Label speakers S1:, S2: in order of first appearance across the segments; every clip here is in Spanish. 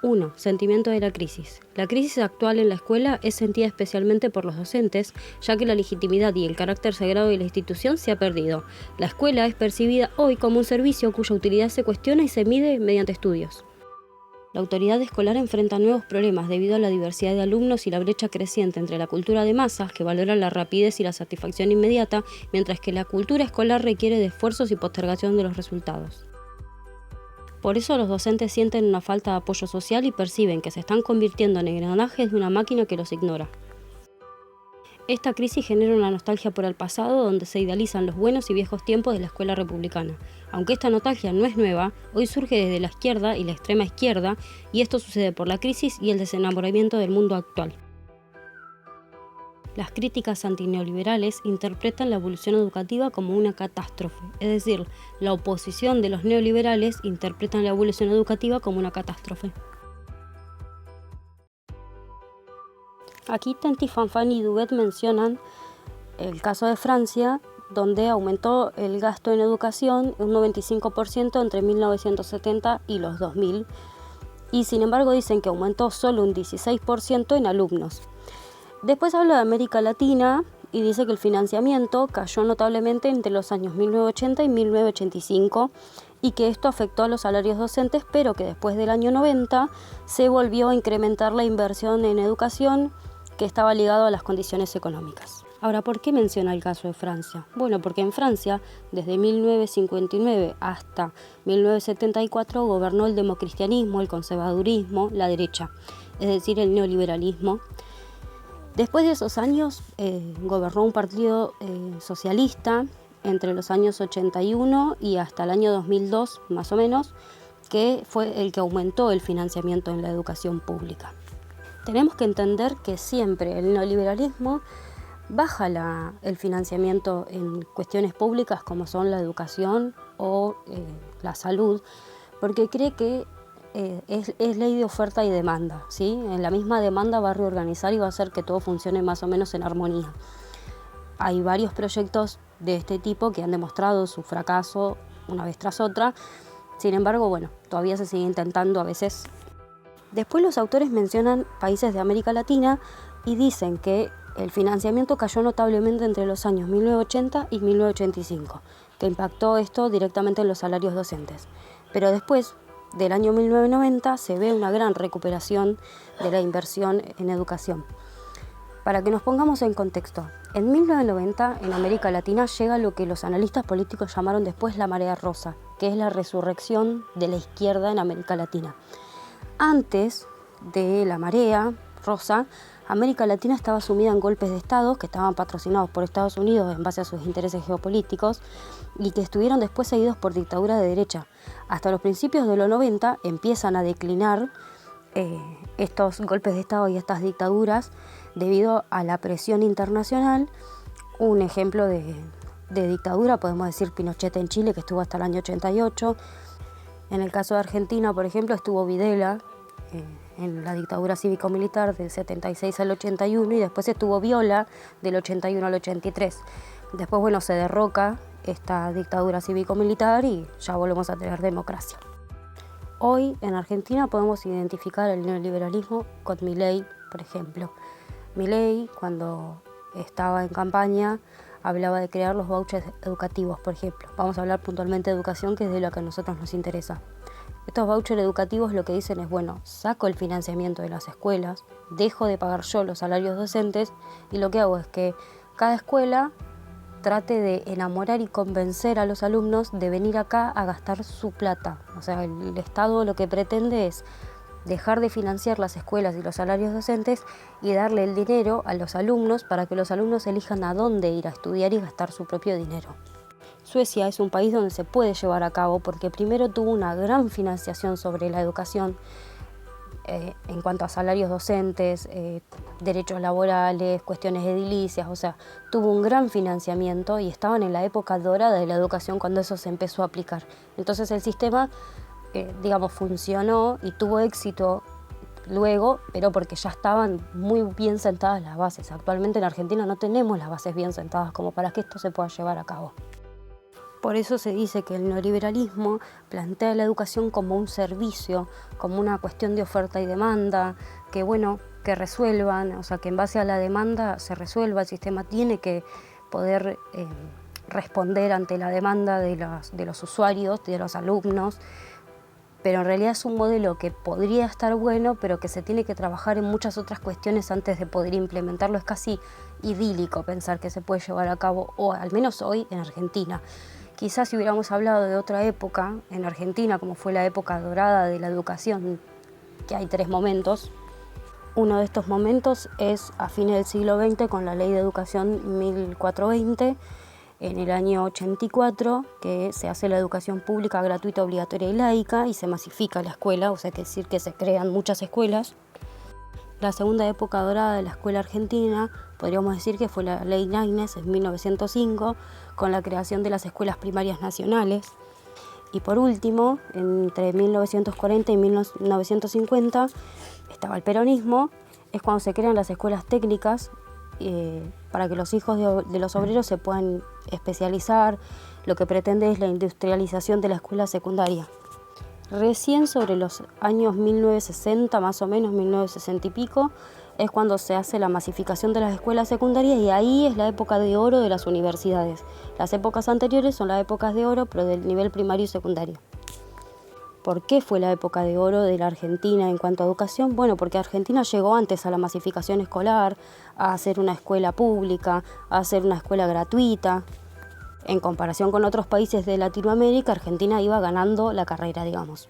S1: 1. Sentimiento de la crisis. La crisis actual en la escuela es sentida especialmente por los docentes, ya que la legitimidad y el carácter sagrado de la institución se ha perdido. La escuela es percibida hoy como un servicio cuya utilidad se cuestiona y se mide mediante estudios. La autoridad escolar enfrenta nuevos problemas debido a la diversidad de alumnos y la brecha creciente entre la cultura de masas, que valora la rapidez y la satisfacción inmediata, mientras que la cultura escolar requiere de esfuerzos y postergación de los resultados. Por eso los docentes sienten una falta de apoyo social y perciben que se están convirtiendo en engranajes de una máquina que los ignora. Esta crisis genera una nostalgia por el pasado donde se idealizan los buenos y viejos tiempos de la escuela republicana. Aunque esta nostalgia no es nueva, hoy surge desde la izquierda y la extrema izquierda, y esto sucede por la crisis y el desenamoramiento del mundo actual. Las críticas antineoliberales interpretan la evolución educativa como una catástrofe, es decir, la oposición de los neoliberales interpretan la evolución educativa como una catástrofe. Aquí Tenti, Fanfani y Duguet mencionan el caso de Francia, donde aumentó el gasto en educación un 95% entre 1970 y los 2000, y sin embargo dicen que aumentó solo un 16% en alumnos. Después habla de América Latina y dice que el financiamiento cayó notablemente entre los años 1980 y 1985 y que esto afectó a los salarios docentes, pero que después del año 90 se volvió a incrementar la inversión en educación que estaba ligado a las condiciones económicas. Ahora, ¿por qué menciona el caso de Francia? Bueno, porque en Francia, desde 1959 hasta 1974, gobernó el democristianismo, el conservadurismo, la derecha, es decir, el neoliberalismo. Después de esos años gobernó un partido socialista entre los años 81 y hasta el año 2002, más o menos, que fue el que aumentó el financiamiento en la educación pública. Tenemos que entender que siempre el neoliberalismo baja el financiamiento en cuestiones públicas como son la educación o la salud, porque cree que es ley de oferta y demanda, ¿sí? En la misma demanda va a reorganizar y va a hacer que todo funcione más o menos en armonía. Hay varios proyectos de este tipo que han demostrado su fracaso una vez tras otra, sin embargo, bueno, todavía se sigue intentando a veces. Después los autores mencionan países de América Latina y dicen que el financiamiento cayó notablemente entre los años 1980 y 1985, que impactó esto directamente en los salarios docentes. Pero después del año 1990 se ve una gran recuperación de la inversión en educación. Para que nos pongamos en contexto, en 1990 en América Latina llega lo que los analistas políticos llamaron después la marea rosa, que es la resurrección de la izquierda en América Latina. Antes de la marea rosa, América Latina estaba sumida en golpes de Estado que estaban patrocinados por Estados Unidos en base a sus intereses geopolíticos y que estuvieron después seguidos por dictaduras de derecha. Hasta los principios de los 90 empiezan a declinar estos golpes de Estado y estas dictaduras debido a la presión internacional. Un ejemplo de dictadura podemos decir Pinochet en Chile, que estuvo hasta el año 88. En el caso de Argentina, por ejemplo, estuvo Videla en la dictadura cívico-militar del 76 al 81 y después estuvo Viola del 81 al 83. Después, bueno, se derroca esta dictadura cívico-militar y ya volvemos a tener democracia. Hoy en Argentina podemos identificar el neoliberalismo con Milei, por ejemplo. Milei, cuando estaba en campaña, hablaba de crear los vouchers educativos, por ejemplo. Vamos a hablar puntualmente de educación, que es de lo que a nosotros nos interesa. Estos vouchers educativos lo que dicen es, bueno, saco el financiamiento de las escuelas, dejo de pagar yo los salarios docentes y lo que hago es que cada escuela trate de enamorar y convencer a los alumnos de venir acá a gastar su plata. O sea, el Estado lo que pretende es dejar de financiar las escuelas y los salarios docentes y darle el dinero a los alumnos para que los alumnos elijan a dónde ir a estudiar y gastar su propio dinero. Suecia es un país donde se puede llevar a cabo porque primero tuvo una gran financiación sobre la educación en cuanto a salarios docentes, derechos laborales, cuestiones edilicias, o sea, tuvo un gran financiamiento y estaban en la época dorada de la educación cuando eso se empezó a aplicar. Entonces el sistema, funcionó y tuvo éxito luego, pero porque ya estaban muy bien sentadas las bases. Actualmente en Argentina no tenemos las bases bien sentadas como para que esto se pueda llevar a cabo. Por eso se dice que el neoliberalismo plantea la educación como un servicio, como una cuestión de oferta y demanda, que resuelvan, o sea, que en base a la demanda se resuelva. El sistema tiene que poder responder ante la demanda de los usuarios, de los alumnos, pero en realidad es un modelo que podría estar bueno, pero que se tiene que trabajar en muchas otras cuestiones antes de poder implementarlo. Es casi idílico pensar que se puede llevar a cabo, o al menos hoy en Argentina. Quizás si hubiéramos hablado de otra época en Argentina, como fue la época dorada de la educación, que hay 3 momentos. Uno de estos momentos es a fines del siglo XX con la Ley de Educación 1420, en el año 84, que se hace la educación pública gratuita, obligatoria y laica, y se masifica la escuela, o sea, que decir que se crean muchas escuelas. La segunda época dorada de la escuela argentina podríamos decir que fue la Ley Laínez en 1905, con la creación de las escuelas primarias nacionales. Y por último, entre 1940 y 1950, estaba el peronismo, es cuando se crean las escuelas técnicas para que los hijos de los obreros se puedan especializar. Lo que pretende es la industrialización de la escuela secundaria. Recién sobre los años 1960, más o menos 1960 y pico, es cuando se hace la masificación de las escuelas secundarias, y ahí es la época de oro de las universidades. Las épocas anteriores son las épocas de oro, pero del nivel primario y secundario. ¿Por qué fue la época de oro de la Argentina en cuanto a educación? Bueno, porque Argentina llegó antes a la masificación escolar, a hacer una escuela pública, a hacer una escuela gratuita. En comparación con otros países de Latinoamérica, Argentina iba ganando la carrera, digamos.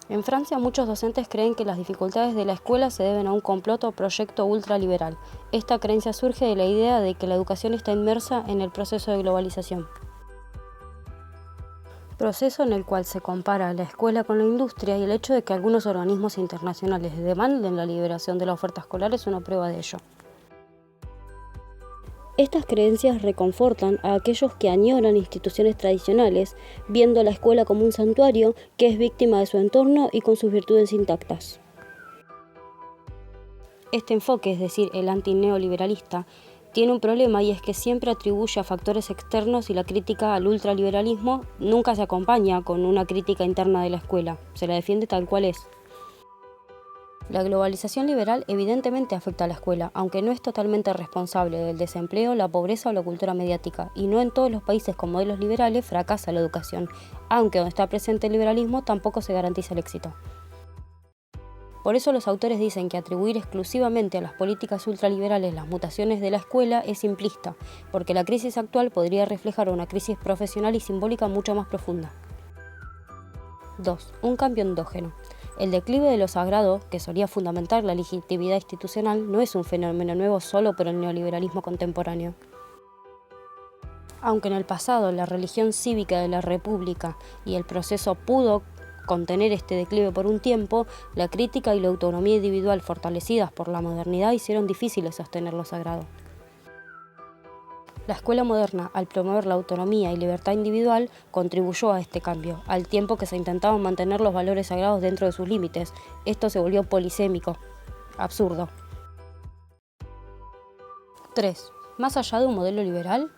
S1: En Francia, muchos docentes creen que las dificultades de la escuela se deben a un complot o proyecto ultraliberal. Esta creencia surge de la idea de que la educación está inmersa en el proceso de globalización. Proceso en el cual se compara la escuela con la industria, y el hecho de que algunos organismos internacionales demanden la liberación de la oferta escolar es una prueba de ello. Estas creencias reconfortan a aquellos que añoran instituciones tradicionales, viendo a la escuela como un santuario que es víctima de su entorno y con sus virtudes intactas. Este enfoque, es decir, el antineoliberalista, tiene un problema, y es que siempre atribuye a factores externos, y la crítica al ultraliberalismo nunca se acompaña con una crítica interna de la escuela, se la defiende tal cual es. La globalización liberal evidentemente afecta a la escuela, aunque no es totalmente responsable del desempleo, la pobreza o la cultura mediática, y no en todos los países con modelos liberales fracasa la educación, aunque donde está presente el liberalismo tampoco se garantiza el éxito. Por eso los autores dicen que atribuir exclusivamente a las políticas ultraliberales las mutaciones de la escuela es simplista, porque la crisis actual podría reflejar una crisis profesional y simbólica mucho más profunda. 2. Un cambio endógeno. El declive de lo sagrado, que solía fundamentar la legitimidad institucional, no es un fenómeno nuevo solo por el neoliberalismo contemporáneo. Aunque en el pasado la religión cívica de la República y el proceso pudo contener este declive por un tiempo, la crítica y la autonomía individual fortalecidas por la modernidad hicieron difícil sostener lo sagrado. La escuela moderna, al promover la autonomía y libertad individual, contribuyó a este cambio, al tiempo que se intentaban mantener los valores sagrados dentro de sus límites. Esto se volvió polisémico, absurdo. 3. Más allá de un modelo liberal,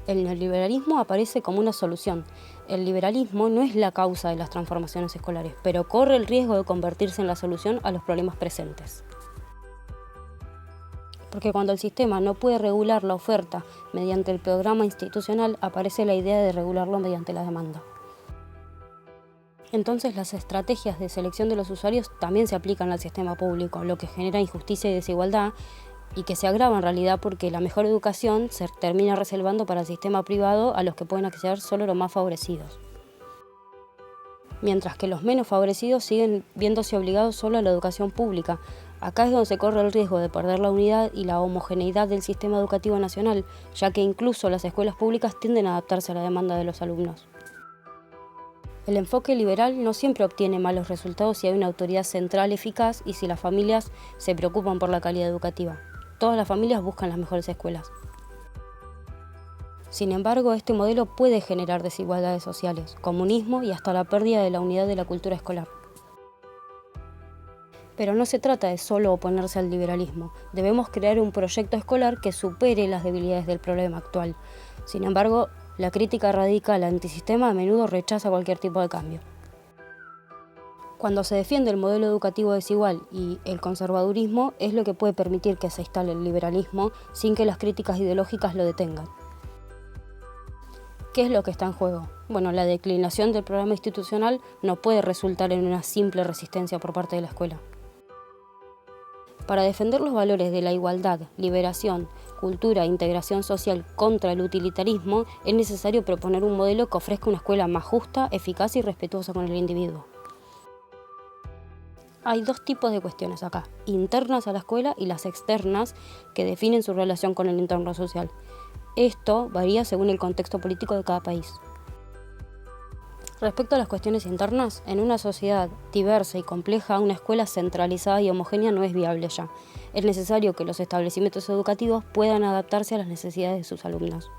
S1: el neoliberalismo aparece como una solución. El liberalismo no es la causa de las transformaciones escolares, pero corre el riesgo de convertirse en la solución a los problemas presentes. Porque cuando el sistema no puede regular la oferta mediante el programa institucional, aparece la idea de regularlo mediante la demanda. Entonces las estrategias de selección de los usuarios también se aplican al sistema público, lo que genera injusticia y desigualdad, y que se agrava en realidad porque la mejor educación se termina reservando para el sistema privado, a los que pueden acceder solo los más favorecidos. Mientras que los menos favorecidos siguen viéndose obligados solo a la educación pública. Acá es donde se corre el riesgo de perder la unidad y la homogeneidad del sistema educativo nacional, ya que incluso las escuelas públicas tienden a adaptarse a la demanda de los alumnos. El enfoque liberal no siempre obtiene malos resultados si hay una autoridad central eficaz y si las familias se preocupan por la calidad educativa. Todas las familias buscan las mejores escuelas. Sin embargo, este modelo puede generar desigualdades sociales, comunismo y hasta la pérdida de la unidad de la cultura escolar. Pero no se trata de solo oponerse al liberalismo. Debemos crear un proyecto escolar que supere las debilidades del problema actual. Sin embargo, la crítica radical antisistema a menudo rechaza cualquier tipo de cambio. Cuando se defiende el modelo educativo desigual y el conservadurismo es lo que puede permitir que se instale el liberalismo sin que las críticas ideológicas lo detengan. ¿Qué es lo que está en juego? Bueno, la declinación del programa institucional no puede resultar en una simple resistencia por parte de la escuela. Para defender los valores de la igualdad, liberación, cultura e integración social contra el utilitarismo, es necesario proponer un modelo que ofrezca una escuela más justa, eficaz y respetuosa con el individuo. Hay dos tipos de cuestiones acá, internas a la escuela y las externas, que definen su relación con el entorno social. Esto varía según el contexto político de cada país. Respecto a las cuestiones internas, en una sociedad diversa y compleja, una escuela centralizada y homogénea no es viable ya. Es necesario que los establecimientos educativos puedan adaptarse a las necesidades de sus alumnos.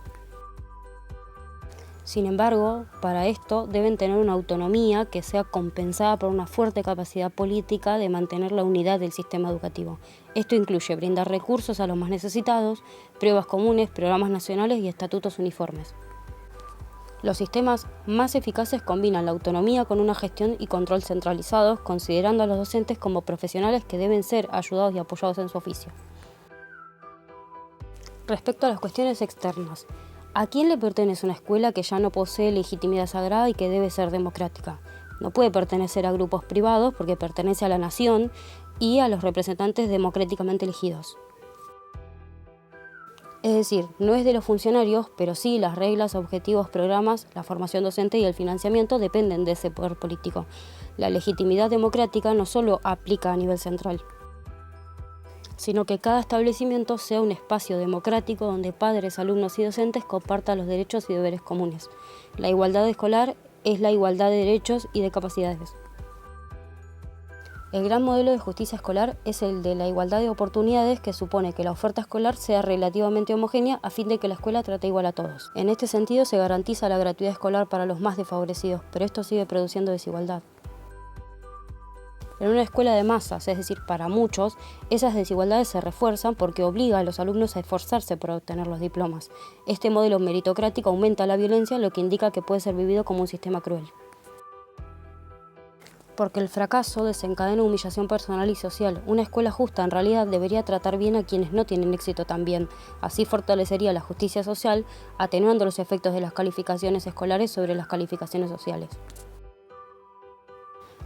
S1: Sin embargo, para esto deben tener una autonomía que sea compensada por una fuerte capacidad política de mantener la unidad del sistema educativo. Esto incluye brindar recursos a los más necesitados, pruebas comunes, programas nacionales y estatutos uniformes. Los sistemas más eficaces combinan la autonomía con una gestión y control centralizados, considerando a los docentes como profesionales que deben ser ayudados y apoyados en su oficio. Respecto a las cuestiones externas, ¿a quién le pertenece una escuela que ya no posee legitimidad sagrada y que debe ser democrática? No puede pertenecer a grupos privados porque pertenece a la nación y a los representantes democráticamente elegidos. Es decir, no es de los funcionarios, pero sí las reglas, objetivos, programas, la formación docente y el financiamiento dependen de ese poder político. La legitimidad democrática no solo aplica a nivel central, sino que cada establecimiento sea un espacio democrático donde padres, alumnos y docentes compartan los derechos y deberes comunes. La igualdad escolar es la igualdad de derechos y de capacidades. El gran modelo de justicia escolar es el de la igualdad de oportunidades, que supone que la oferta escolar sea relativamente homogénea a fin de que la escuela trate igual a todos. En este sentido se garantiza la gratuidad escolar para los más desfavorecidos, pero esto sigue produciendo desigualdad. En una escuela de masas, es decir, para muchos, esas desigualdades se refuerzan porque obliga a los alumnos a esforzarse por obtener los diplomas. Este modelo meritocrático aumenta la violencia, lo que indica que puede ser vivido como un sistema cruel. Porque el fracaso desencadena humillación personal y social. Una escuela justa en realidad debería tratar bien a quienes no tienen éxito también. Así fortalecería la justicia social, atenuando los efectos de las calificaciones escolares sobre las calificaciones sociales.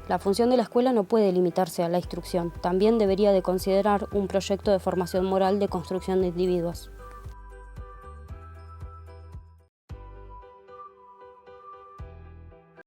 S1: La función de la escuela no puede limitarse a la instrucción, también debería de considerar un proyecto de formación moral de construcción de individuos.